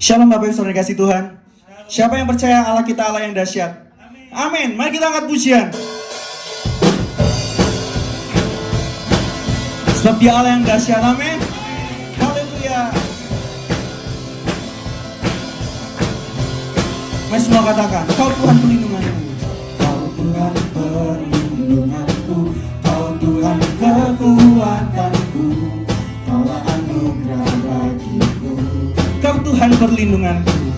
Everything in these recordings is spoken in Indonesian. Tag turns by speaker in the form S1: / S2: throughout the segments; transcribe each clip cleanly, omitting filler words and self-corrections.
S1: Shalom Bapak Ibu Saudara kasih Tuhan. Siapa yang percaya Allah kita Allah yang dahsyat? Amin. Mari kita angkat pujian. Sebab Dia Allah yang dahsyat. Amin. Haleluya. Mari semua katakan, Kau Tuhan perlindunganku. Kau Tuhan perlindunganku. Kau Tuhan kekuatanku. Kaulah anugerah bagiku. Kau Tuhan perlindunganku.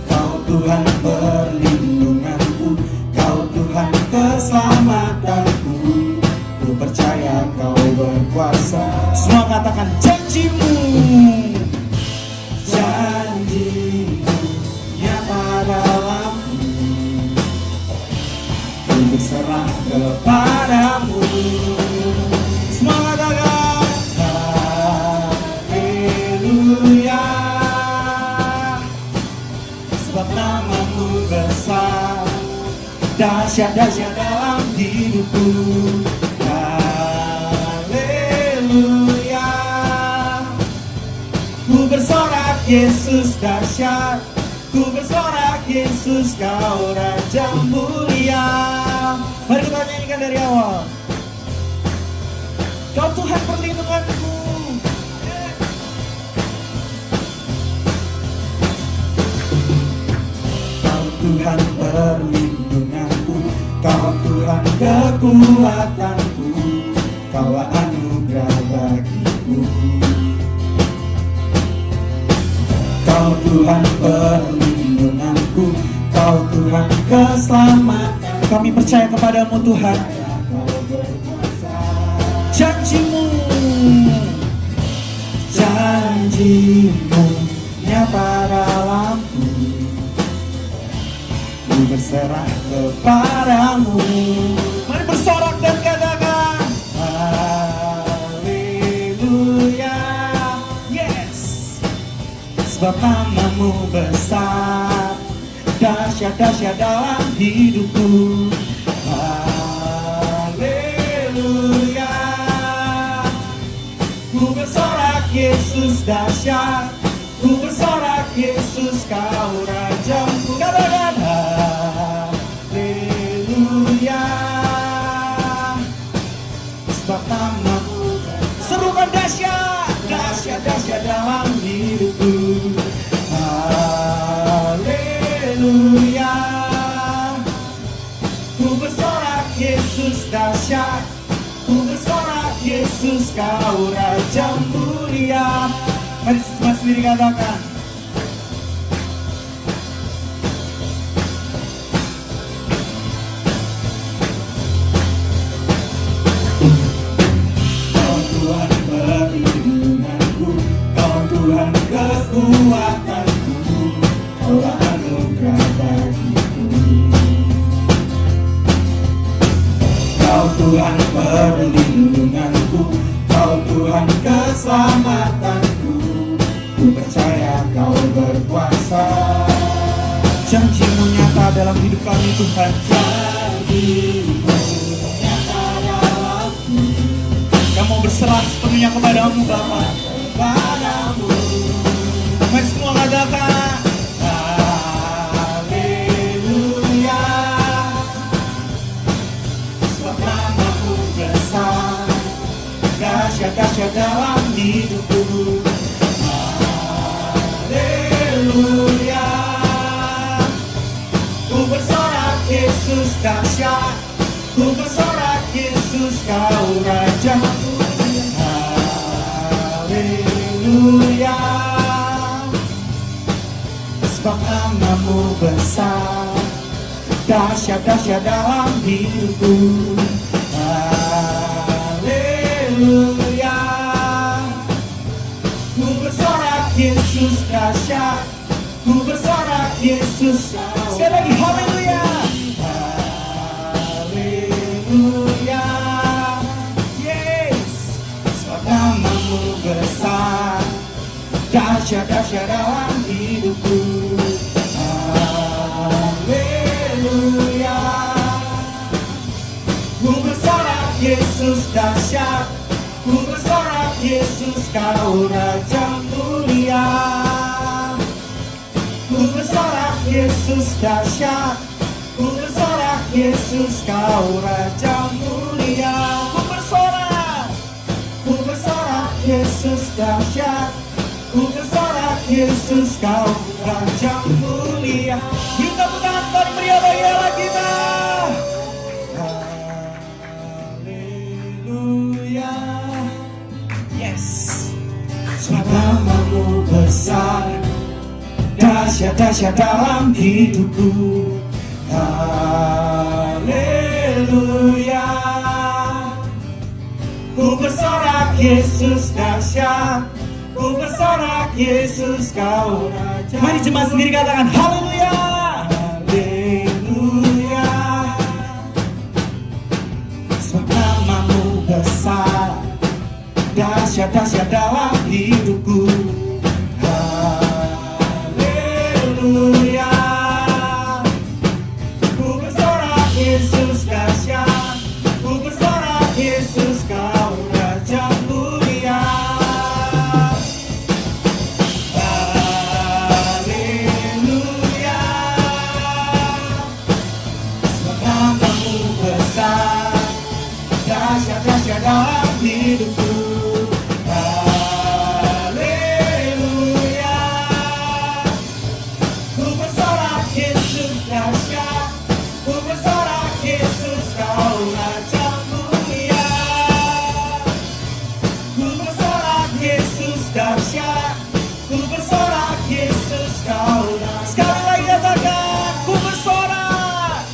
S1: Kau Tuhan perlindunganku. Kau Tuhan keselamatanku. Ku percaya Kau berkuasa. Semua katakan janjimu. Janjimu nyata dalamku. Ku berserah kepadamu. Semua katakan haleluya. Sebab namamu besar, dahsyat-dahsyat dalam hidupku. Haleluya. Ku bersorak Yesus dahsyat. Ku bersorak Yesus Kau Raja mulia. Mari kita nyanyikan dari awal. Kau Tuhan perlindunganku. Kau Tuhan perlindunganku. Kau Tuhan kekuatanku. Kaulah anugerah bagiku. Kau Tuhan perlindunganku. Kau Tuhan keselamatan. Kami percaya kepadamu Tuhan. Janjimu. Janjimu nyata dalamku. Ku berserah kepadamu. Mari bersorak dan katakan haleluya. Yes. Sebab namamu besar, dahsyat-dahsyat dalam hidupku. Haleluya. Ku bersorak Yesus dahsyat. Ku bersorak Yesus Kau Rajaku. Katakan haleluya. Sebab namamu serukan dahsyat, dahsyat-dahsyat dalam hidupku. Haleluya. Ku bersorak Yesus dahsyat. Ku bersorak Yesus Kau Raja mulia. Mari semua sendiri katakan. Kau Tuhan perlindunganku. Kau Tuhan kekuatanku. Kaulah anugerah bagiku. Kau Tuhan perlindunganku. Kau Tuhan keselamatanku. Ku percaya Kau berkuasa. Janjimu nyata dalam hidup kami Tuhan. Janjimu nyata dalamku. Kamu berserah sepenuhnya kepadamu Bapa. Kepadamu. Mari semua katakan haleluya. Sebab namamu besar, dahsyat-dahsyat dalam hidupku. Haleluya. Ku bersorak Yesus dahsyat. Ku bersorak Yesus Kau Raja. Haleluya. Sebab namamu besar, dahsyat-dahsyat dalam hidupku. Haleluya. Ku bersorak Yesus dahsyat. Ku bersorak Yesus. Sekali lagi haleluya. Haleluya. Yes. Sebab namamu besar, dahsyat-dahsyat dalam hidupku. Haleluya. Ku bersorak Yesus dahsyat. Ku bersorak Yesus Kau Raja mulia. Yesus dahsyat, ku bersorak Yesus kau Raja mulia. Ku bersorak Yesus dahsyat, ku bersorak Yesus kau Raja mulia. Beri tepuk tangan paling meriah bagi Allah kita. Haleluya. Yes. Sebab namamu besar, dahsyat-dahsyat dalam hidupku. Haleluya. Ku bersorak Yesus dahsyat, ku bersorak Yesus kau Raja. Mari jemaat sendiri katakan haleluya. Haleluya. Sebab namamu besar, dahsyat-dahsyat dalam hidupku. Haleluya. Ku bersorak Yesus dahsyat, ku bersorak Yesus kau Raja mulia. Haleluya. Sebab namamu besar, dahsyat-dahsyat dalam hidupku. Haleluya. Ku bersorak Yesus dahsyat, ku bersorak Yesus kau Raja mulia. Ku bersorak Yesus dahsyat, ku bersorak Yesus kau Raja. Sekali lagi katakan, ku bersorak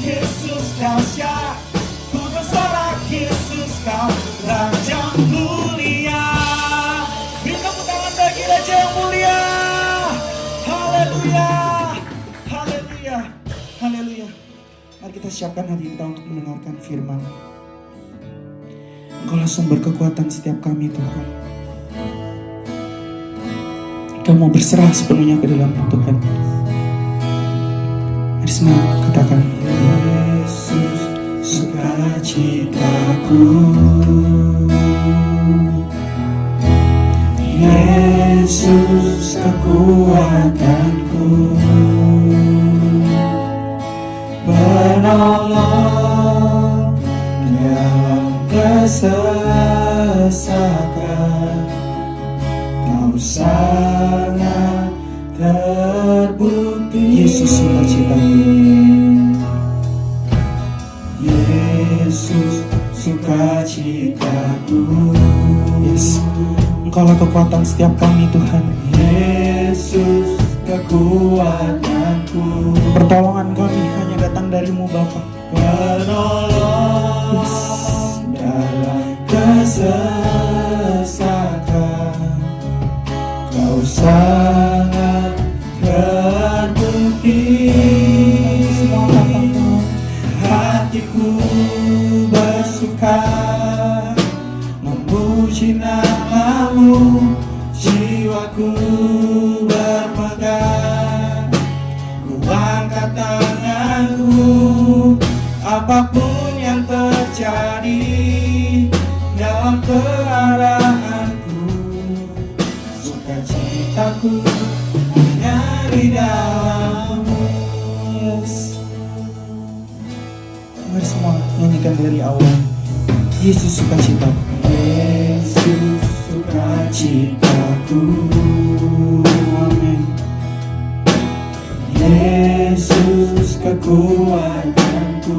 S1: Yesus dahsyat, ku bersorak Yesus kau Raja mulia. Beri tepuk tangan bagi Raja yang mulia. Haleluya. Haleluya. Haleluya. Mari kita siapkan hati kita untuk mendengarkan firman. Engkaulah sumber kekuatan setiap kami Tuhan. Kau mau berserah sepenuhnya ke dalam Tuhan. Mari semua katakan, Yesus sukacitaku, Yesus kekuatanku, penolong dalam kesesakan. Kau sangat terbukti. Yesus sukacitaku, Yesus sukacitaku. Yes. Engkaulah kekuatan setiap kami Tuhan. Yesus kekuatanku, pertolongan kami hanya datang darimu Bapa. Penolong dalam kesesakan. Kau sangat terbukti. Hatiku bersuka memuji namamu, jiwaku bermegah. Ku angkat tanganku, apapun yang terjadi dalam keadaanku. Sukacitaku hanya di dalammu. Yes. Mari semua nyanyikan dari awal. Yesus sukacitaku, Yesus sukacitaku. Amin. Yesus kekuatanku.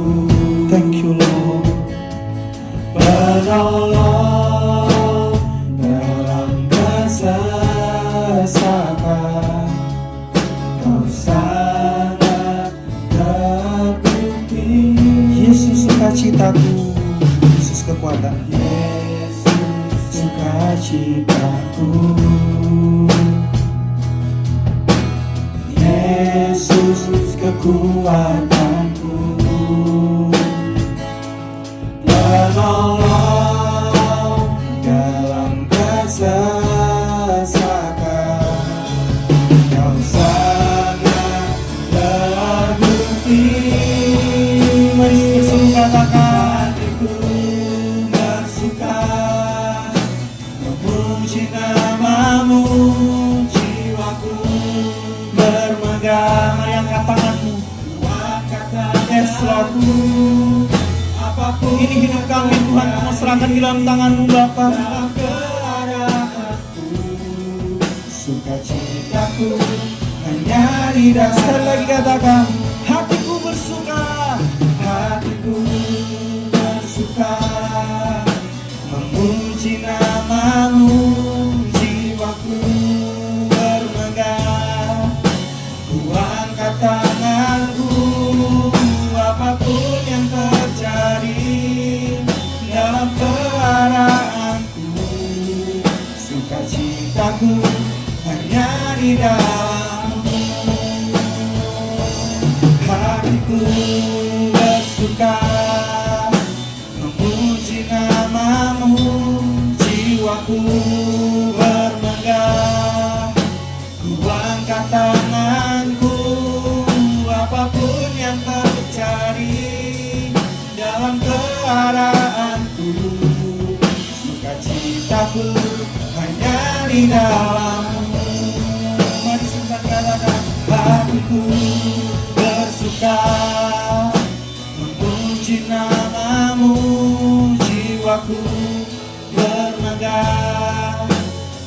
S1: Thank you Lord. Penolong dalam kesesakan. Kau sangat terbukti. Yesus sukacitaku, Yesus kekuatan. Yesus sukacitaku, Yesus kekuatanku. Penolong dalam kesesakan. Kau sangat terbukti. Mari bersama katakan, hatiku bersuka memuji namamu, jiwaku bermegah. kepadaku. Apapun ini hidup kami Tuhan, kami serahkan di dalam tangan-Mu Bapa. Dalam keadaanku, sukacitaku hanya di dalam. Sekali lagi katakan, hatiku bersuka, hatiku bersuka memuji nama-Mu, jiwaku bermegah, ku angkat tanganku, apapun yang terjadi dalam keadaanku, sukacitaku hanya di dalam-Mu. Hatiku bersuka memuji nama-Mu, jiwaku bermegah, ku angkat tanganku, apapun yang terjadi dalam keadaanku, sukacitaku hanya di dalam-Mu. Mari kita katakan, hatiku bersuka memuji nama-Mu, jiwaku bermegah,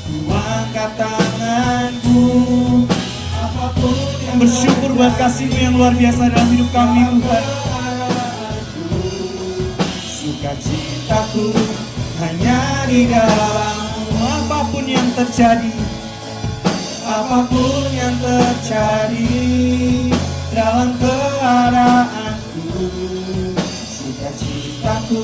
S1: ku angkat tanganku, apapun yang bersyukur buat kasih-Mu yang luar biasa dalam hidup kami Tuhan. Sukacitaku hanya di dalam-Mu. Apapun yang terjadi, apapun yang terjadi dalam keadaanku, sukacitaku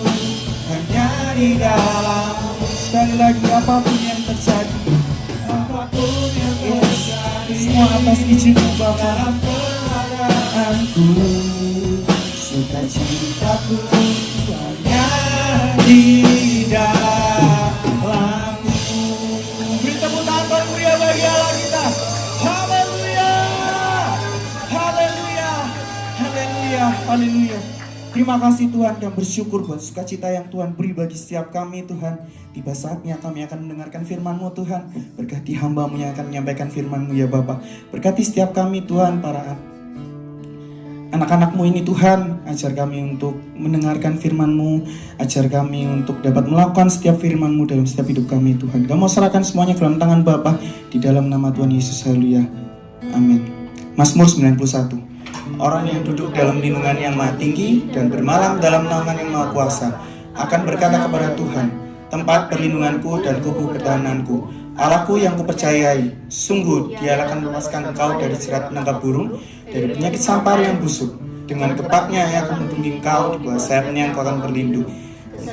S1: hanya di dalam-Mu. Sekali lagi, apapun yang terjadi, apapun yang terjadi, semua atas izin-Mu Bapa. Dalam keadaanku, sukacitaku hanya di dalam-Mu. Beri tepuk tangan paling meriah bagi Allah kita. Haleluya, haleluya, haleluya, haleluya. Terima kasih Tuhan, kami bersyukur buat sukacita yang Tuhan beri bagi setiap kami Tuhan. Tiba saatnya kami akan mendengarkan firman-Mu Tuhan. Berkati hamba-Mu yang akan menyampaikan firman-Mu ya Bapa. Berkati setiap kami Tuhan, para anak-anak-Mu ini Tuhan. Ajar kami untuk mendengarkan firman-Mu, ajar kami untuk dapat melakukan setiap firman-Mu dalam setiap hidup kami Tuhan. Kami mau serahkan semuanya ke dalam tangan Bapa, di dalam nama Tuhan Yesus, haleluya, amin. Mazmur 91. Orang yang duduk dalam lindungan yang maha tinggi dan bermalam dalam naungan yang maha kuasa akan berkata kepada Tuhan, tempat perlindunganku dan kubu pertahananku, Allahku yang kupercayai, sungguh Dialah akan melepaskan engkau dari jerat penangkap burung, dari penyakit sampar yang busuk. Dengan kepaknya Ia akan melindungi engkau, di bawah sayapnya engkau akan berlindung.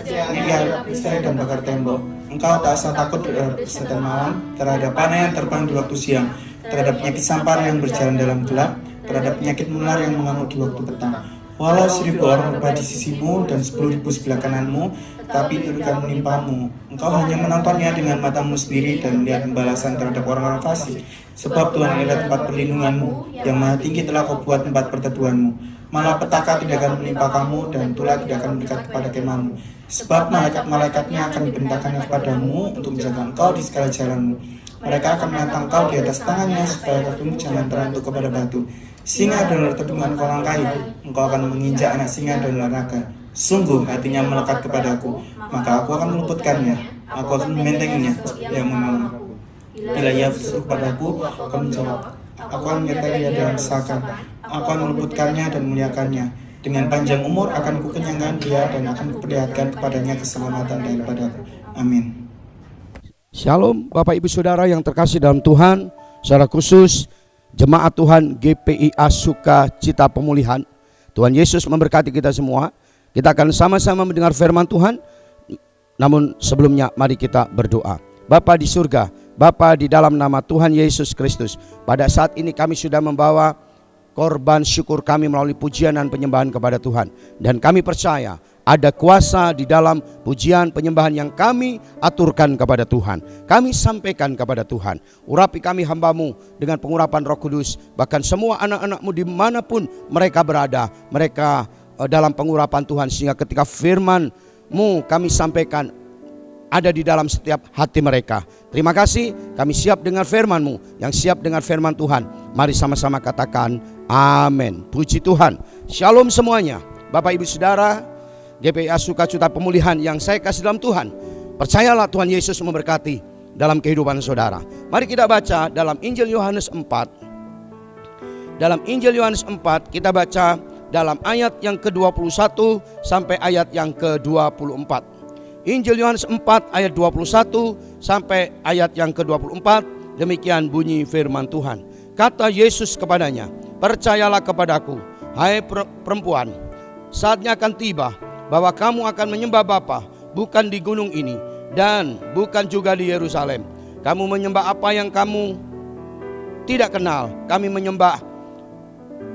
S1: Dia istirahat dan bakar tembok. Engkau tak usah takut terhadap kesehatan malam, terhadap panah yang terbang di waktu siang, terhadap penyakit sampar yang berjalan dalam gelap, terhadap penyakit menular yang mengamuk di waktu petang. Walau 1000 orang berada di sisimu dan 10.000 sebelah kananmu, tapi itu akan menimpamu. Engkau hanya menontonnya dengan matamu sendiri dan melihat pembalasan terhadap orang-orang fasik. Sebab Tuhan adalah tempat perlindunganmu, yang maha tinggi telah kau buat tempat perteduhanmu. Malah petaka tidak akan menimpa kamu dan tulah tidak akan mendekat kepada kemahmu. Sebab malaikat-malaikatnya akan dibentangkan kepadamu untuk menjaga engkau di segala jalanmu. Mereka akan menantang kau di atas tangannya supaya kakimu jangan terantuk kepada batu. Singa dan ular tedungan kau langkai, engkau akan menginjak anak singa dan ular naga. Sungguh hatinya melekat kepadaku, maka aku akan meluputkannya. Aku akan membentenginya yang menolongku. Bila ia berseru padaku, aku akan menjawab. Aku akan menyertai dia dalam kesakan. Aku akan meluputkannya dan memuliakannya. Dengan panjang umur akan kukenyangkan dia dan akan kuperlihatkan kepadanya keselamatan daripadaku. Amin.
S2: Shalom Bapak Ibu Saudara yang terkasih dalam Tuhan. Secara khusus Jemaat Tuhan GPIA Sukacita Pemulihan. Tuhan Yesus memberkati kita semua. Kita akan sama-sama mendengar firman Tuhan. Namun sebelumnya mari kita berdoa. Bapa di surga, Bapa di dalam nama Tuhan Yesus Kristus, pada saat ini kami sudah membawa korban syukur kami melalui pujian dan penyembahan kepada Tuhan. Dan kami percaya ada kuasa di dalam pujian penyembahan yang kami aturkan kepada Tuhan. Kami sampaikan kepada Tuhan. Urapi kami hamba-Mu dengan pengurapan Roh Kudus. Bahkan semua anak-anak-Mu dimanapun mereka berada, mereka dalam pengurapan Tuhan. Sehingga ketika firman-Mu kami sampaikan, ada di dalam setiap hati mereka. Terima kasih, kami siap dengar firman-Mu. Yang siap dengar firman Tuhan, mari sama-sama katakan amin. Puji Tuhan. Shalom semuanya. Bapak Ibu Saudara, GPIA Sukacita Pemulihan yang saya kasih dalam Tuhan, percayalah Tuhan Yesus memberkati dalam kehidupan saudara. Mari kita baca dalam Injil Yohanes 4. Dalam Injil Yohanes 4 kita baca dalam ayat yang ke-21 sampai ayat yang ke-24. Injil Yohanes 4 ayat 21 sampai ayat yang ke-24. Demikian bunyi firman Tuhan. Kata Yesus kepadanya, percayalah kepadaku, hai perempuan, saatnya akan tiba bahwa kamu akan menyembah Bapa, bukan di gunung ini dan bukan juga di Yerusalem. Kamu menyembah apa yang kamu tidak kenal, kami menyembah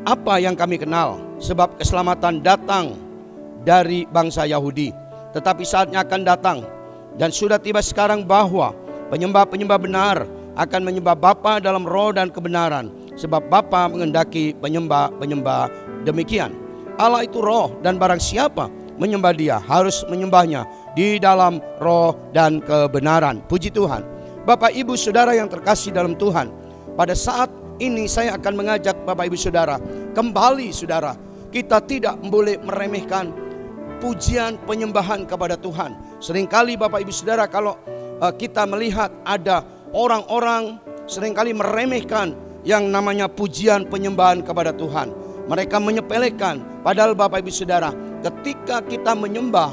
S2: apa yang kami kenal, sebab keselamatan datang dari bangsa Yahudi. Tetapi saatnya akan datang dan sudah tiba sekarang bahwa penyembah-penyembah benar akan menyembah Bapa dalam roh dan kebenaran, sebab Bapa menghendaki penyembah-penyembah demikian. Allah itu roh, dan barang siapa menyembah Dia harus menyembahnya di dalam roh dan kebenaran. Puji Tuhan. Bapak Ibu Saudara yang terkasih dalam Tuhan, pada saat ini saya akan mengajak Bapak Ibu Saudara kembali, saudara, kita tidak boleh meremehkan pujian penyembahan kepada Tuhan. Seringkali Bapak Ibu Saudara, kalau kita melihat ada orang-orang seringkali meremehkan yang namanya pujian penyembahan kepada Tuhan. Mereka menyepelekan, padahal Bapak Ibu Saudara, ketika kita menyembah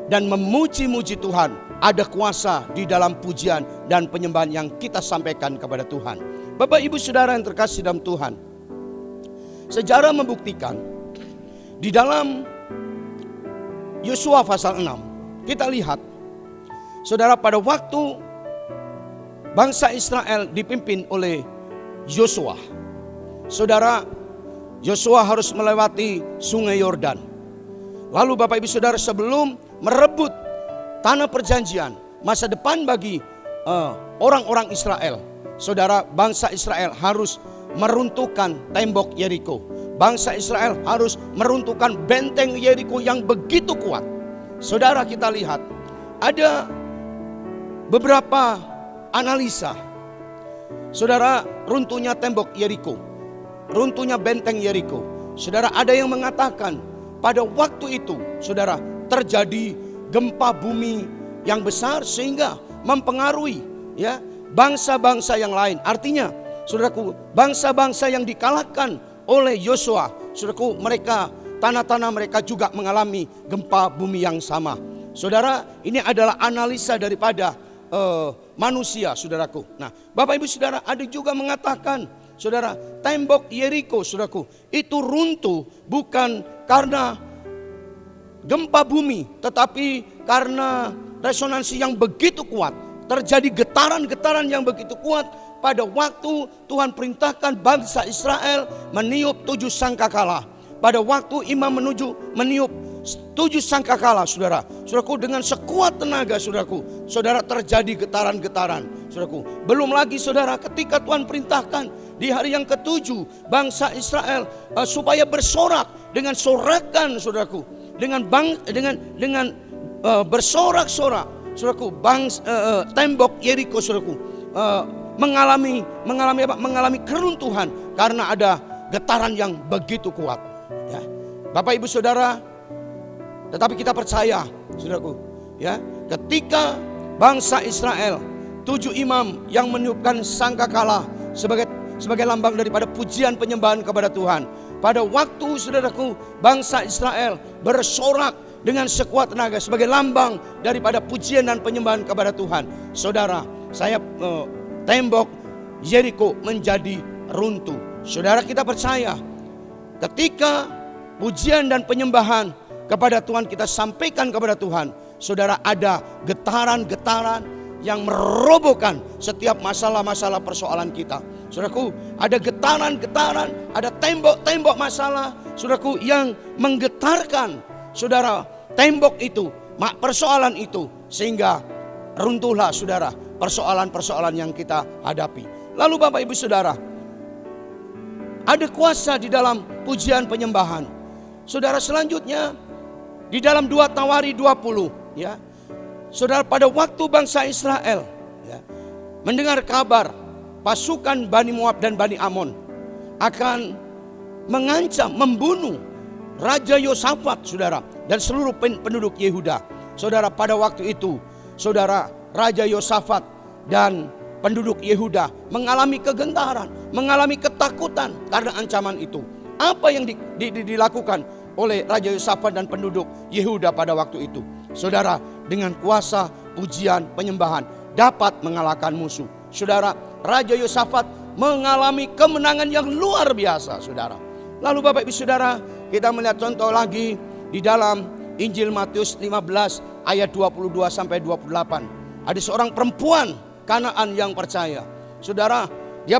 S2: dan memuji-muji Tuhan, ada kuasa di dalam pujian dan penyembahan yang kita sampaikan kepada Tuhan. Bapak Ibu Saudara yang terkasih dalam Tuhan, sejarah membuktikan di dalam Yosua pasal 6, kita lihat, saudara, pada waktu bangsa Israel dipimpin oleh Yosua, saudara, Yosua harus melewati sungai Yordan. Lalu Bapak Ibu Saudara, sebelum merebut tanah perjanjian, masa depan bagi orang-orang Israel, saudara, bangsa Israel harus meruntuhkan tembok Yeriko. Bangsa Israel harus meruntuhkan benteng Yeriko yang begitu kuat. Saudara, kita lihat ada beberapa analisa, saudara, runtuhnya tembok Yeriko, runtuhnya benteng Yeriko. Saudara, ada yang mengatakan pada waktu itu, saudara, terjadi gempa bumi yang besar sehingga mempengaruhi bangsa-bangsa yang lain. Artinya, saudaraku, bangsa-bangsa yang dikalahkan oleh Yosua, saudaraku, mereka, tanah-tanah mereka juga mengalami gempa bumi yang sama. Saudara, ini adalah analisa daripada manusia, saudaraku. Nah, Bapak Ibu Saudara, ada juga mengatakan, saudara, tembok Yeriko, saudaraku, itu runtuh bukan karena gempa bumi, tetapi karena resonansi yang begitu kuat. Terjadi getaran-getaran yang begitu kuat pada waktu Tuhan perintahkan bangsa Israel meniup 7 sangkakala. Pada waktu imam meniup 7 sangkakala, saudara, saudaraku, dengan sekuat tenaga, saudaraku, saudara, terjadi getaran-getaran, saudaraku. Belum lagi, saudara, ketika Tuhan perintahkan di hari yang ke-7 bangsa Israel supaya bersorak dengan sorakan, saudaraku, dengan bersorak-sorak, saudaraku, tembok Yeriko, saudaraku, mengalami keruntuhan karena ada getaran yang begitu kuat. Ya, Bapak Ibu Saudara, tetapi kita percaya, saudaraku, ketika bangsa Israel, 7 imam yang meniupkan sangkakala sebagai lambang daripada pujian penyembahan kepada Tuhan. Pada waktu, saudaraku, bangsa Israel bersorak dengan sekuat tenaga sebagai lambang daripada pujian dan penyembahan kepada Tuhan. Saudara, tembok Yeriko menjadi runtuh. Saudara, kita percaya ketika pujian dan penyembahan kepada Tuhan kita sampaikan kepada Tuhan, saudara, ada getaran-getaran yang merobohkan setiap masalah-masalah persoalan kita. Saudaraku, ada getaran-getaran, ada tembok-tembok masalah, saudaraku, yang menggetarkan, saudara, tembok itu, persoalan itu, sehingga runtuhlah, saudara, persoalan-persoalan yang kita hadapi. Lalu Bapak Ibu Saudara, ada kuasa di dalam pujian penyembahan. Saudara, selanjutnya di dalam 2 Tawari 20, saudara, pada waktu bangsa Israel mendengar kabar pasukan Bani Moab dan Bani Amon akan mengancam, membunuh Raja Yosafat, saudara, dan seluruh penduduk Yehuda. Saudara, pada waktu itu, saudara, Raja Yosafat dan penduduk Yehuda mengalami kegentaran, mengalami ketakutan karena ancaman itu. Apa yang dilakukan oleh Raja Yosafat dan penduduk Yehuda pada waktu itu? Saudara, dengan kuasa, pujian, penyembahan dapat mengalahkan musuh. Saudara, Raja Yosafat mengalami kemenangan yang luar biasa, saudara. Lalu Bapak Ibu Saudara, kita melihat contoh lagi di dalam Injil Matius 15 ayat 22 sampai 28. Ada seorang perempuan Kanaan yang percaya. Saudara, dia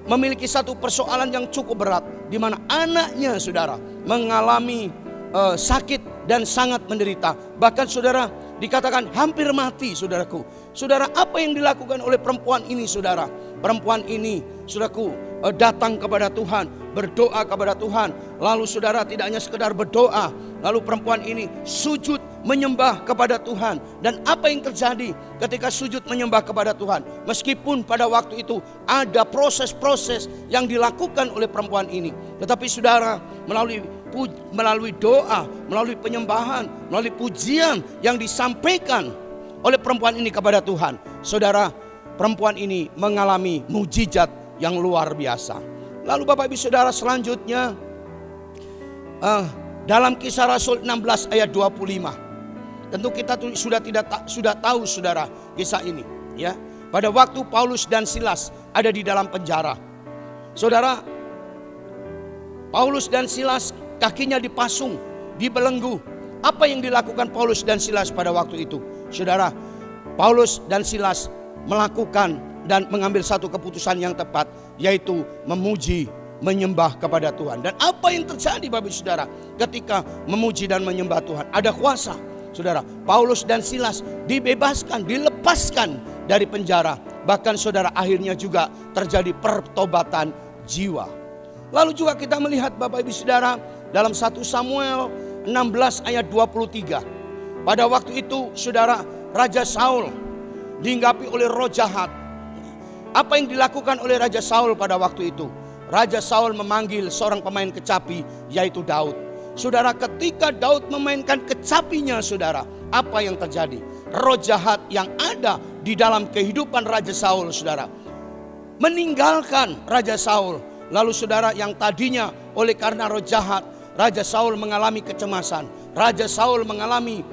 S2: memiliki satu persoalan yang cukup berat, di mana anaknya, saudara, mengalami sakit dan sangat menderita. Bahkan saudara, dikatakan hampir mati, saudaraku. Saudara, apa yang dilakukan oleh perempuan ini, saudara? Perempuan ini, saudaraku, datang kepada Tuhan, berdoa kepada Tuhan. Lalu saudara, tidak hanya sekedar berdoa, lalu perempuan ini sujud menyembah kepada Tuhan. Dan apa yang terjadi ketika sujud menyembah kepada Tuhan? Meskipun pada waktu itu ada proses-proses yang dilakukan oleh perempuan ini, tetapi saudara, melalui doa, melalui penyembahan, melalui pujian yang disampaikan oleh perempuan ini kepada Tuhan, saudara, perempuan ini mengalami mujizat yang luar biasa. Lalu Bapak Ibu Saudara, selanjutnya dalam Kisah Rasul 16 ayat 25. Tentu kita sudah tahu, saudara, kisah ini, ya. Pada waktu Paulus dan Silas ada di dalam penjara, saudara, Paulus dan Silas kakinya dipasung, dibelenggu. Apa yang dilakukan Paulus dan Silas pada waktu itu? Saudara, Paulus dan Silas melakukan dan mengambil satu keputusan yang tepat, yaitu memuji, menyembah kepada Tuhan. Dan apa yang terjadi Bapak Ibu Saudara ketika memuji dan menyembah Tuhan? Ada kuasa, saudara. Paulus dan Silas dibebaskan, dilepaskan dari penjara. Bahkan saudara, akhirnya juga terjadi pertobatan jiwa. Lalu juga kita melihat Bapak Ibu Saudara dalam 1 Samuel 16 ayat 23. Pada waktu itu saudara, Raja Saul dihinggapi oleh roh jahat. Apa yang dilakukan oleh Raja Saul pada waktu itu? Raja Saul memanggil seorang pemain kecapi, yaitu Daud. Saudara, ketika Daud memainkan kecapinya, saudara, apa yang terjadi? Roh jahat yang ada di dalam kehidupan Raja Saul, saudara, meninggalkan Raja Saul. Lalu saudara, yang tadinya oleh karena roh jahat, Raja Saul mengalami kecemasan, Raja Saul mengalami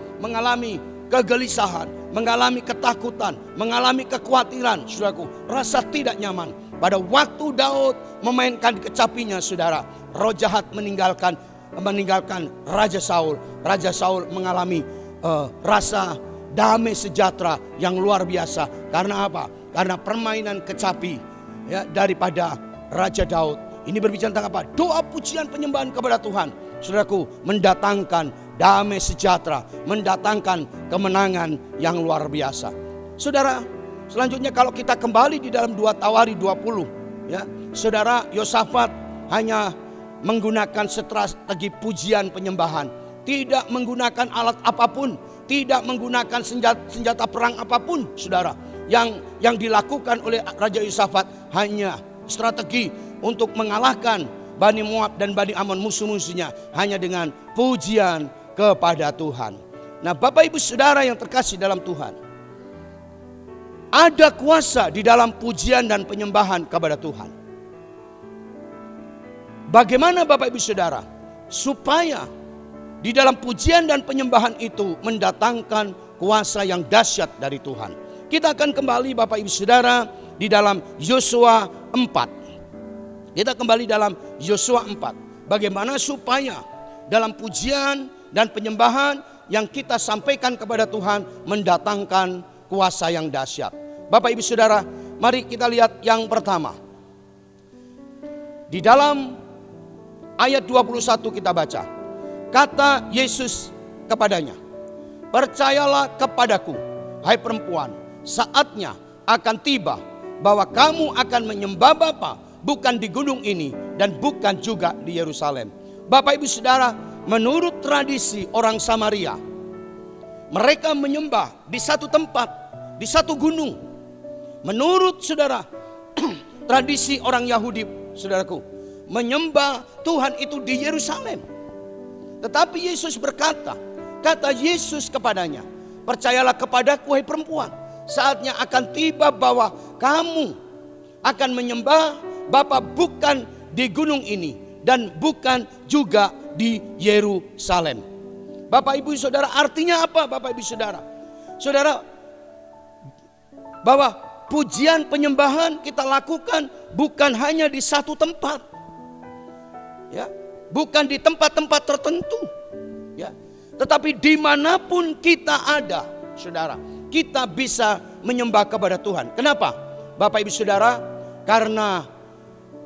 S2: kegelisahan, mengalami ketakutan, mengalami kekhawatiran, saudaraku, rasa tidak nyaman. Pada waktu Daud memainkan kecapinya, saudara, roh jahat meninggalkan Raja Saul. Raja Saul mengalami rasa damai sejahtera yang luar biasa. Karena apa? Karena permainan kecapi, ya, daripada Raja Daud. Ini berbicara tentang apa? Doa, pujian, penyembahan kepada Tuhan, saudaraku, mendatangkan damai sejahtera, mendatangkan kemenangan yang luar biasa. Saudara, selanjutnya kalau kita kembali di dalam 2 Tawari 20, ya, saudara, Yosafat hanya menggunakan strategi pujian penyembahan, tidak menggunakan alat apapun, tidak menggunakan senjata perang apapun, saudara. Yang dilakukan oleh Raja Yosafat hanya strategi untuk mengalahkan Bani Moab dan Bani Amon, musuh-musuhnya, hanya dengan pujian kepada Tuhan. Nah, Bapak Ibu Saudara yang terkasih dalam Tuhan, ada kuasa di dalam pujian dan penyembahan kepada Tuhan. Bagaimana Bapak Ibu Saudara supaya di dalam pujian dan penyembahan itu mendatangkan kuasa yang dahsyat dari Tuhan? Kita akan kembali Bapak Ibu Saudara di dalam Yosua 4. Kita kembali dalam Yosua 4. Bagaimana supaya dalam pujian dan penyembahan yang kita sampaikan kepada Tuhan mendatangkan kuasa yang dahsyat. Bapak Ibu Saudara, mari kita lihat yang pertama. Di dalam ayat 21 kita baca. Kata Yesus kepadanya, "Percayalah kepadaku, hai perempuan, saatnya akan tiba bahwa kamu akan menyembah Bapa, bukan di gunung ini dan bukan juga di Yerusalem." Bapak Ibu Saudara, menurut tradisi orang Samaria, mereka menyembah di satu tempat, di satu gunung. Menurut saudara, tradisi orang Yahudi, saudaraku, menyembah Tuhan itu di Yerusalem. Tetapi Yesus berkata, kata Yesus kepadanya, percayalah kepadaku hai perempuan, saatnya akan tiba bahwa kamu akan menyembah Bapa bukan di gunung ini dan bukan juga di Yerusalem. Bapak Ibu Saudara, artinya apa Bapak Ibu Saudara? Saudara, bahwa pujian penyembahan kita lakukan bukan hanya di satu tempat, ya, bukan di tempat-tempat tertentu, ya, tetapi dimanapun kita ada, saudara, kita bisa menyembah kepada Tuhan. Kenapa, Bapak Ibu Saudara? Karena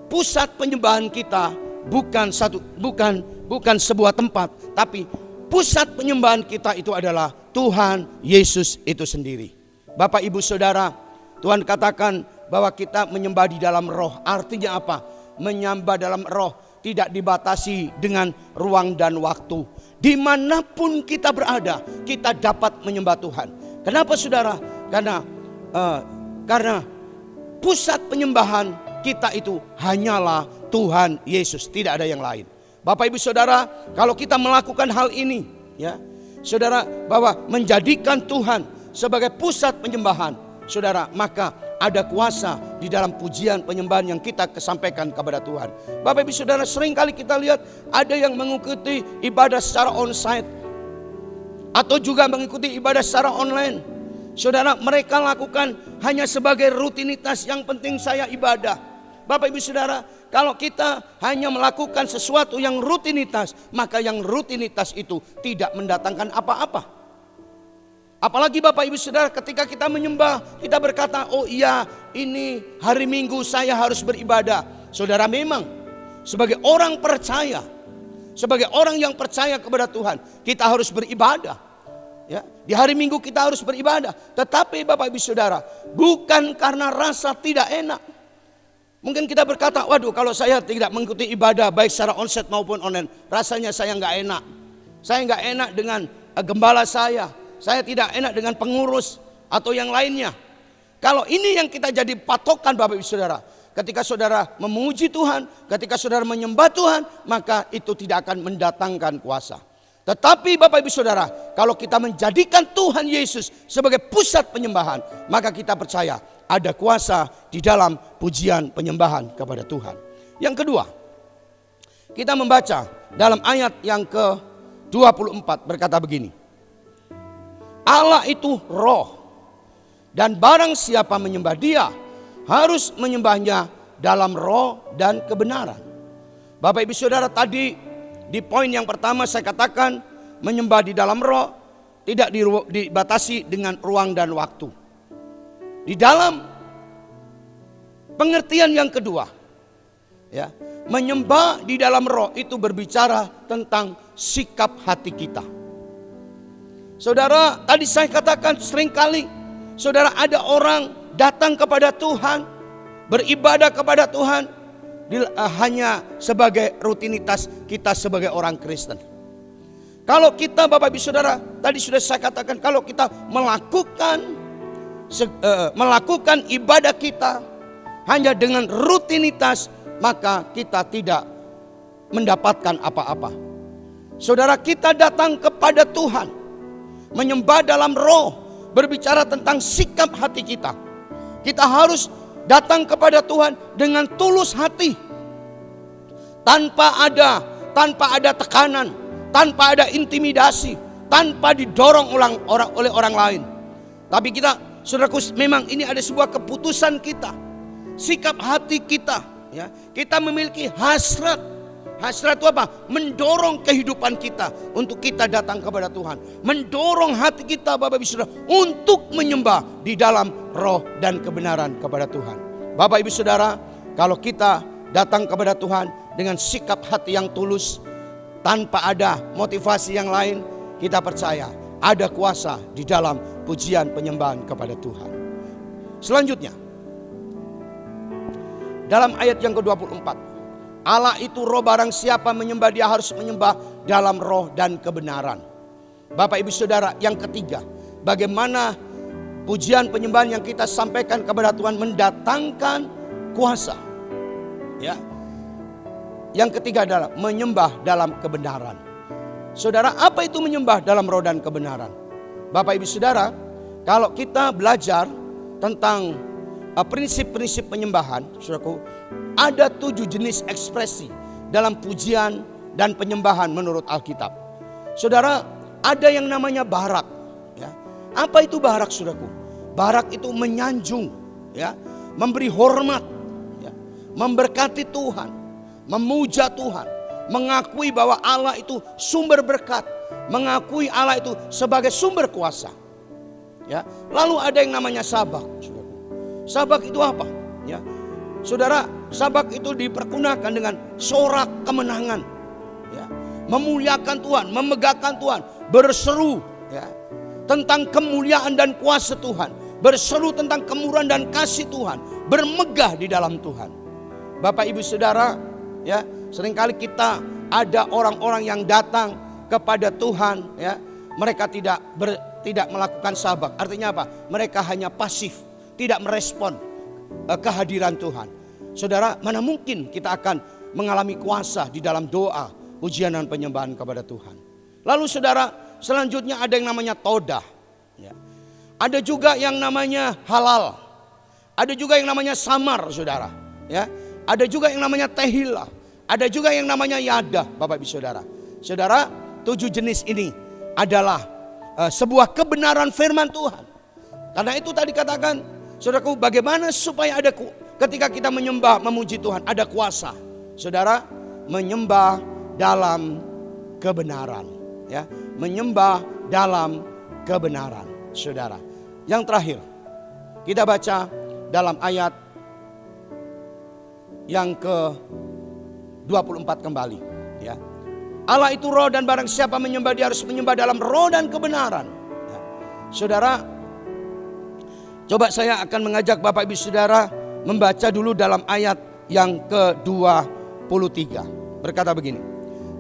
S2: pusat penyembahan kita bukan sebuah tempat, tapi pusat penyembahan kita itu adalah Tuhan Yesus itu sendiri. Bapak Ibu Saudara, Tuhan katakan bahwa kita menyembah di dalam roh. Artinya apa? Menyembah dalam roh tidak dibatasi dengan ruang dan waktu. Dimanapun kita berada, kita dapat menyembah Tuhan. Kenapa saudara? Karena pusat penyembahan kita itu hanyalah Tuhan Yesus, tidak ada yang lain. Bapak Ibu Saudara, kalau kita melakukan hal ini, ya, saudara, bahwa menjadikan Tuhan sebagai pusat penyembahan, saudara, maka ada kuasa di dalam pujian penyembahan yang kita sampaikan kepada Tuhan. Bapak Ibu Saudara, seringkali kita lihat ada yang mengikuti ibadah secara onsite atau juga mengikuti ibadah secara online. Saudara, mereka lakukan hanya sebagai rutinitas, yang penting saya ibadah. Bapak Ibu Saudara, kalau kita hanya melakukan sesuatu yang rutinitas, maka yang rutinitas itu tidak mendatangkan apa-apa. Apalagi Bapak Ibu Saudara, ketika kita menyembah, kita berkata, oh iya, ini hari Minggu saya harus beribadah. Saudara, memang sebagai orang percaya, sebagai orang yang percaya kepada Tuhan, kita harus beribadah. Ya, di hari Minggu kita harus beribadah. Tetapi Bapak Ibu Saudara, bukan karena rasa tidak enak. Mungkin kita berkata, waduh, kalau saya tidak mengikuti ibadah baik secara onsite maupun online, rasanya saya nggak enak. Saya nggak enak dengan gembala saya tidak enak dengan pengurus atau yang lainnya. Kalau ini yang kita jadi patokan Bapak Ibu Saudara, ketika saudara memuji Tuhan, ketika saudara menyembah Tuhan, maka itu tidak akan mendatangkan kuasa. Tetapi Bapak Ibu Saudara, kalau kita menjadikan Tuhan Yesus sebagai pusat penyembahan, maka kita percaya ada kuasa di dalam pujian penyembahan kepada Tuhan. Yang kedua, kita membaca dalam ayat yang ke-24 berkata begini. Allah itu roh, dan barang siapa menyembah dia harus menyembahnya dalam roh dan kebenaran. Bapak Ibu Saudara, tadi di poin yang pertama saya katakan menyembah di dalam roh tidak dibatasi dengan ruang dan waktu. Di dalam pengertian yang kedua, ya, menyembah di dalam roh itu berbicara tentang sikap hati kita. Saudara, tadi saya katakan seringkali, saudara, ada orang datang kepada Tuhan, beribadah kepada Tuhan hanya sebagai rutinitas kita sebagai orang Kristen. Kalau kita Bapak Ibu Saudara, tadi sudah saya katakan, kalau kita melakukan ibadah kita hanya dengan rutinitas, maka kita tidak mendapatkan apa-apa. Saudara, kita datang kepada Tuhan, menyembah dalam roh, berbicara tentang sikap hati kita. Kita harus datang kepada Tuhan dengan tulus hati, tanpa ada tekanan, tanpa ada intimidasi, tanpa didorong oleh orang lain. Tapi kita, saudaraku, memang ini ada sebuah keputusan kita, sikap hati kita, ya. Kita memiliki hasrat. Hasrat itu apa? Mendorong kehidupan kita untuk kita datang kepada Tuhan, mendorong hati kita Bapak Ibu Saudara untuk menyembah di dalam roh dan kebenaran kepada Tuhan. Bapak Ibu Saudara, kalau kita datang kepada Tuhan dengan sikap hati yang tulus, tanpa ada motivasi yang lain, kita percaya ada kuasa di dalam pujian penyembahan kepada Tuhan. Selanjutnya, dalam ayat yang ke-24, Allah itu roh, barang siapa menyembah dia harus menyembah dalam roh dan kebenaran. Bapak Ibu Saudara, yang ketiga, bagaimana pujian penyembahan yang kita sampaikan kepada Tuhan mendatangkan kuasa. Ya. Yang ketiga adalah menyembah dalam kebenaran. Saudara, apa itu menyembah dalam roh dan kebenaran? Bapak Ibu Saudara, kalau kita belajar tentang prinsip-prinsip penyembahan, saudaraku, ada 7 jenis ekspresi dalam pujian dan penyembahan menurut Alkitab. Saudara, ada yang namanya barak. Ya. Apa itu barak, saudaraku? Barak itu menyanjung, ya, memberi hormat, ya, memberkati Tuhan, memuja Tuhan, mengakui bahwa Allah itu sumber berkat, mengakui Allah itu sebagai sumber kuasa. Ya, lalu ada yang namanya sabak. Sabak itu apa? Ya, saudara, sabak itu dipergunakan dengan sorak kemenangan, ya, memuliakan Tuhan, memegahkan Tuhan, berseru, ya, tentang kemuliaan dan kuasa Tuhan, berseru tentang kemurahan dan kasih Tuhan, bermegah di dalam Tuhan. Bapak Ibu Saudara, ya, seringkali kita ada orang-orang yang datang kepada Tuhan, ya, mereka tidak melakukan sabak. Artinya apa? Mereka hanya pasif, tidak merespon kehadiran Tuhan. Saudara, mana mungkin kita akan mengalami kuasa di dalam doa, pujian dan penyembahan kepada Tuhan. Lalu saudara, selanjutnya ada yang namanya todah, ya. Ada juga yang namanya halal, ada juga yang namanya samar, saudara, ya. Ada juga yang namanya tehillah, ada juga yang namanya yadah, Bapak Ibu Saudara. Saudara, 7 jenis ini adalah sebuah kebenaran firman Tuhan. Karena itu tadi katakan, saudaraku, bagaimana supaya ada ketika kita menyembah, memuji Tuhan, ada kuasa. Saudara, menyembah dalam kebenaran, ya, menyembah dalam kebenaran, saudara. Yang terakhir, kita baca dalam ayat yang ke-24 kembali, ya. Allah itu roh dan barang siapa menyembah dia harus menyembah dalam roh dan kebenaran. Ya. Saudara, coba saya akan mengajak Bapak Ibu Saudara membaca dulu dalam ayat yang ke-23. Berkata begini,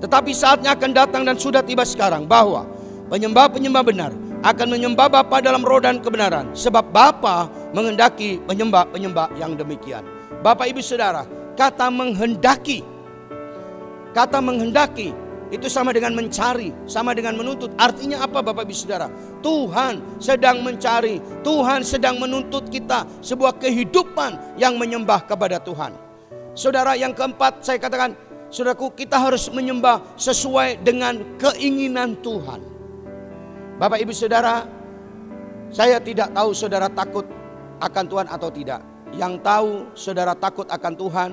S2: tetapi saatnya akan datang dan sudah tiba sekarang bahwa penyembah-penyembah benar akan menyembah Bapa dalam roh dan kebenaran. Sebab Bapa menghendaki penyembah-penyembah yang demikian. Bapak Ibu Saudara, kata menghendaki itu sama dengan mencari, sama dengan menuntut. Artinya apa Bapak Ibu Saudara? Tuhan sedang mencari, Tuhan sedang menuntut kita sebuah kehidupan yang menyembah kepada Tuhan. Saudara, yang keempat saya katakan, saudaraku, kita harus menyembah sesuai dengan keinginan Tuhan. Bapak Ibu Saudara, saya tidak tahu saudara takut akan Tuhan atau tidak. Yang tahu saudara takut akan Tuhan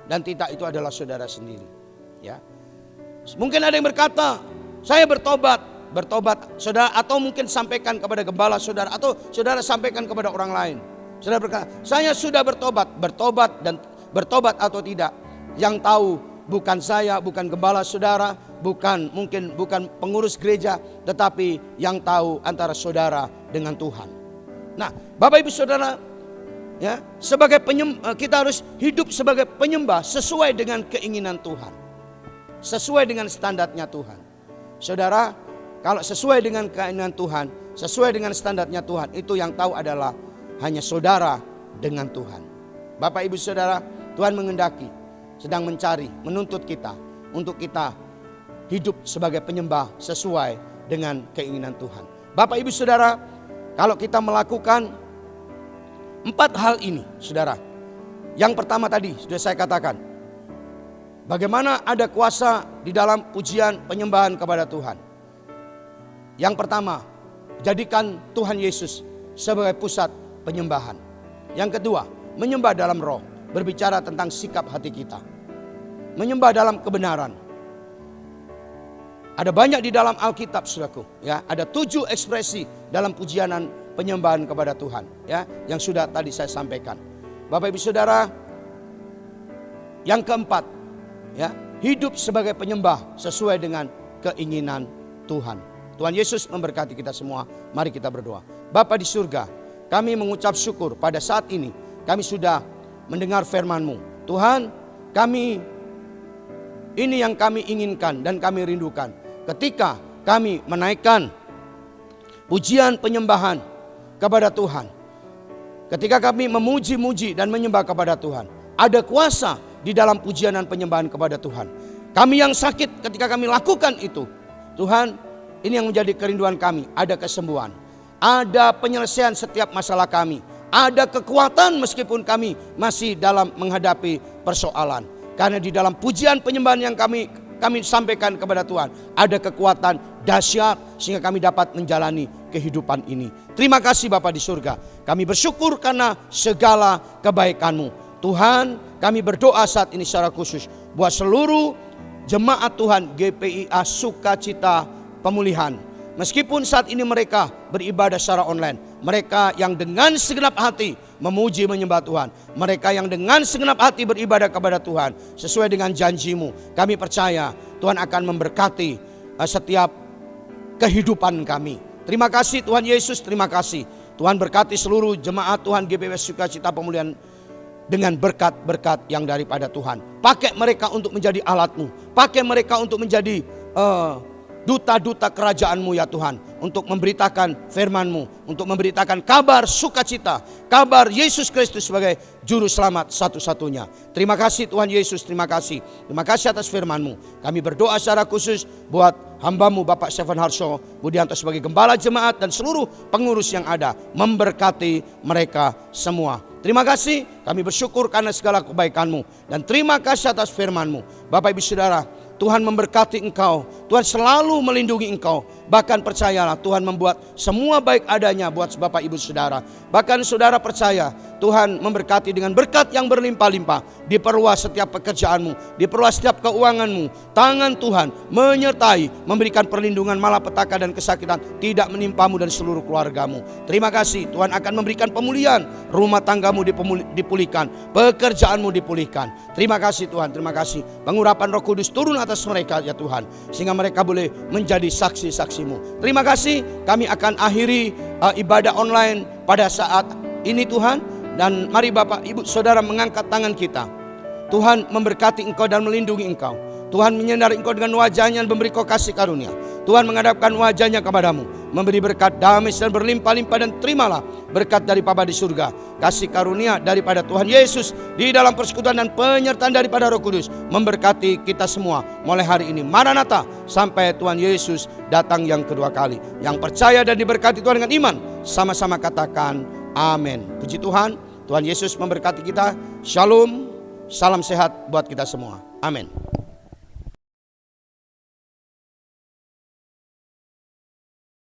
S2: dan tidak itu adalah saudara sendiri, ya. Mungkin ada yang berkata, saya bertobat saudara, atau mungkin sampaikan kepada gembala saudara, atau saudara sampaikan kepada orang lain. Saudara berkata, saya sudah bertobat dan bertobat atau tidak. Yang tahu bukan saya, bukan gembala saudara, bukan pengurus gereja, tetapi yang tahu antara saudara dengan Tuhan. Nah, Bapak Ibu Saudara, ya, kita harus hidup sebagai penyembah sesuai dengan keinginan Tuhan, sesuai dengan standarnya Tuhan. Saudara, kalau sesuai dengan keinginan Tuhan, sesuai dengan standarnya Tuhan, itu yang tahu adalah hanya saudara dengan Tuhan. Bapak Ibu Saudara, Tuhan menghendaki, sedang mencari, menuntut kita untuk kita hidup sebagai penyembah sesuai dengan keinginan Tuhan. Bapak Ibu Saudara, kalau kita melakukan 4 hal ini, saudara. Yang pertama tadi sudah saya katakan, bagaimana ada kuasa di dalam pujian penyembahan kepada Tuhan. Yang pertama, jadikan Tuhan Yesus sebagai pusat penyembahan. Yang kedua, menyembah dalam roh, berbicara tentang sikap hati kita. Menyembah dalam kebenaran. Ada banyak di dalam Alkitab, saudaraku, ya. Ada 7 ekspresi dalam pujian dan penyembahan kepada Tuhan, ya, yang sudah tadi saya sampaikan. Bapak Ibu Saudara, yang keempat, ya, hidup sebagai penyembah sesuai dengan keinginan Tuhan. Tuhan Yesus memberkati kita semua. Mari kita berdoa. Bapa di surga, kami mengucap syukur pada saat ini kami sudah mendengar firman-Mu. Tuhan, ini yang kami inginkan dan kami rindukan. Ketika kami menaikkan pujian penyembahan kepada Tuhan, ketika kami memuji-muji dan menyembah kepada Tuhan, ada kuasa di dalam pujian dan penyembahan kepada Tuhan. Kami yang sakit ketika kami lakukan itu, Tuhan, ini yang menjadi kerinduan kami, ada kesembuhan, ada penyelesaian setiap masalah kami, ada kekuatan meskipun kami masih dalam menghadapi persoalan. Karena di dalam pujian penyembahan yang kami sampaikan kepada Tuhan, ada kekuatan dahsyat sehingga kami dapat menjalani kehidupan ini. Terima kasih Bapa di surga. Kami bersyukur karena segala kebaikan-Mu. Tuhan, kami berdoa saat ini secara khusus buat seluruh jemaat Tuhan GPIA Sukacita Pemulihan. Meskipun saat ini mereka beribadah secara online, mereka yang dengan segenap hati memuji menyembah Tuhan, mereka yang dengan segenap hati beribadah kepada Tuhan sesuai dengan janji-Mu, kami percaya Tuhan akan memberkati setiap kehidupan kami. Terima kasih Tuhan Yesus, terima kasih. Tuhan berkati seluruh jemaat Tuhan GPIA Sukacita Pemulihan dengan berkat-berkat yang daripada Tuhan. Pakai mereka untuk menjadi alat-Mu, pakai mereka untuk menjadi duta-duta kerajaan-Mu ya Tuhan, untuk memberitakan firman-Mu, untuk memberitakan kabar sukacita, kabar Yesus Kristus sebagai juru selamat satu-satunya. Terima kasih Tuhan Yesus, terima kasih. Terima kasih atas firman-Mu. Kami berdoa secara khusus buat hamba-Mu Bapak Stephen Harso Budianto sebagai gembala jemaat dan seluruh pengurus yang ada, memberkati mereka semua. Terima kasih, kami bersyukur karena segala kebaikan-Mu, dan terima kasih atas firman-Mu. Bapak Ibu Saudara, Tuhan memberkati engkau, Tuhan selalu melindungi engkau. Bahkan percayalah Tuhan membuat semua baik adanya buat Bapak Ibu Saudara. Bahkan saudara percaya Tuhan memberkati dengan berkat yang berlimpah-limpah. Diperluas setiap pekerjaanmu, diperluas setiap keuanganmu. Tangan Tuhan menyertai, memberikan perlindungan malapetaka dan kesakitan tidak menimpamu dan seluruh keluargamu. Terima kasih, Tuhan akan memberikan pemulihan. Rumah tanggamu dipulihkan, pekerjaanmu dipulihkan. Terima kasih Tuhan, terima kasih. Pengurapan Roh Kudus turun atas mereka ya Tuhan, sehingga mereka boleh menjadi saksi-saksi-Mu. Terima kasih, kami akan akhiri ibadah online pada saat ini Tuhan. Dan mari Bapak Ibu Saudara mengangkat tangan kita. Tuhan memberkati engkau dan melindungi engkau. Tuhan menyinari engkau dengan wajahnya dan memberi kau kasih karunia. Tuhan menghadapkan wajahnya kepadamu, memberi berkat damai dan berlimpah-limpah, dan terimalah berkat dari Bapa di surga, kasih karunia daripada Tuhan Yesus di dalam persekutuan dan penyertaan daripada Roh Kudus memberkati kita semua mulai hari ini. Maranatha, sampai Tuhan Yesus datang yang kedua kali. Yang percaya dan diberkati Tuhan dengan iman, sama-sama katakan amin. Puji Tuhan, Tuhan Yesus memberkati kita. Shalom, salam sehat buat kita semua. Amin.